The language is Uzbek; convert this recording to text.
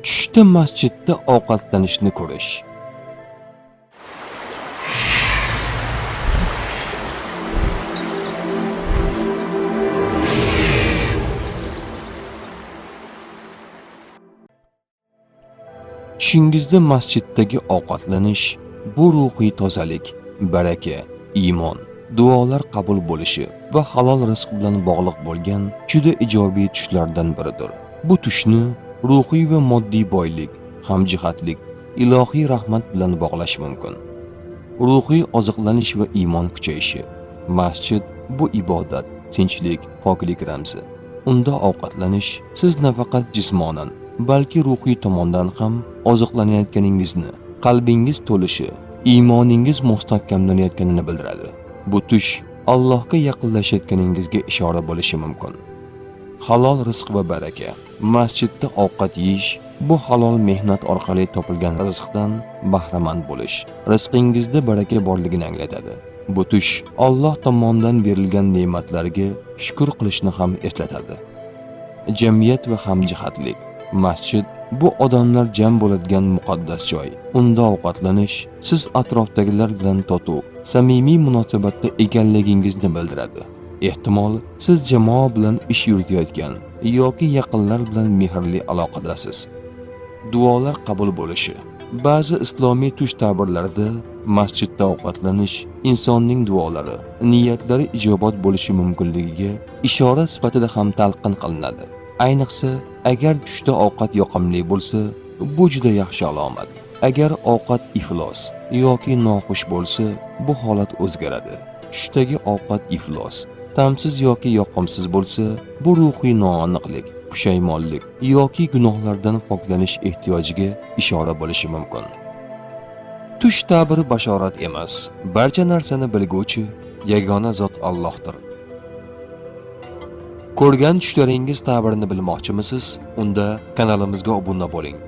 Tushda masjidda ovqatlanishni ko'rish. Tushingizda masjiddagi ovqatlanish bu ruhiy tozalik, baraka, iymon, duolar qabul bo'lishi va halol rizq bilan bog'liq bo'lgan juda ijobiy tushlardan biridir. Bu tushni ruhiy va moddiy boylik, hamjihatlik, ilohiy rahmat bilan bog'lash mumkin. Ruhiy oziqlanish va iymon kuchayishi. Masjid bu ibodat, tinchlik, poklik ramzi. Unda ovqatlanish siz nafaqat jismonan, balki ruhiy tomondan ham oziqlanayotganingizni, qalbingiz to'lishi, iymoningiz mustahkamlanayotganini bildiradi. Bu tush Allohga yaqinlashayotganingizga ishora bo'lishi mumkin. Halol rizq va baraka. Masjidda ovqat yeyish bu halol mehnat orqali topilgan rizqdan bahramand bo'lish, rizqingizda baraka borligini anglatadi. Bu tush Alloh tomonidan berilgan ne'matlarga shukr qilishni ham eslatadi. Jamiyat va hamjihatlik. Masjid bu odamlar jam bo'ladigan muqaddas joy. Unda ovqatlanish siz atrofdagilar bilan totuv, samimiy munosabatda ekanligingizni bildiradi. Ehtimol siz jamoa bilan ish yuritayotgan yoki yaqinlar bilan mehrli aloqadasiz. Duolar qabul bo'lishi. Ba'zi islomiy tush ta'birlarida masjidda ovqatlanish insonning duolari, niyatlari ijobat bo'lishi mumkinligiga ishora sifatida ham talqin qilinadi. Ayniqsa, agar tushda ovqat yoqimli bo'lsa, bu juda yaxshi alomat. Agar ovqat iflos yoki noxush bo'lsa, bu holat o'zgaradi. Tushdagi ovqat iflos, ta'msiz yoki yoqimsiz bo'lsa, bu ruhiy noaniqlik, pushaymonlik yoki gunohlardan poklanish ehtiyojiga ishora bo'lishi mumkin. Tush ta'biri bashorat emas, barcha narsani bilguvchi yagona zot Allohdir. Ko'rgan tushlaringiz ta'birini bilmoqchimisiz? Unda kanalimizga obuna bo'ling.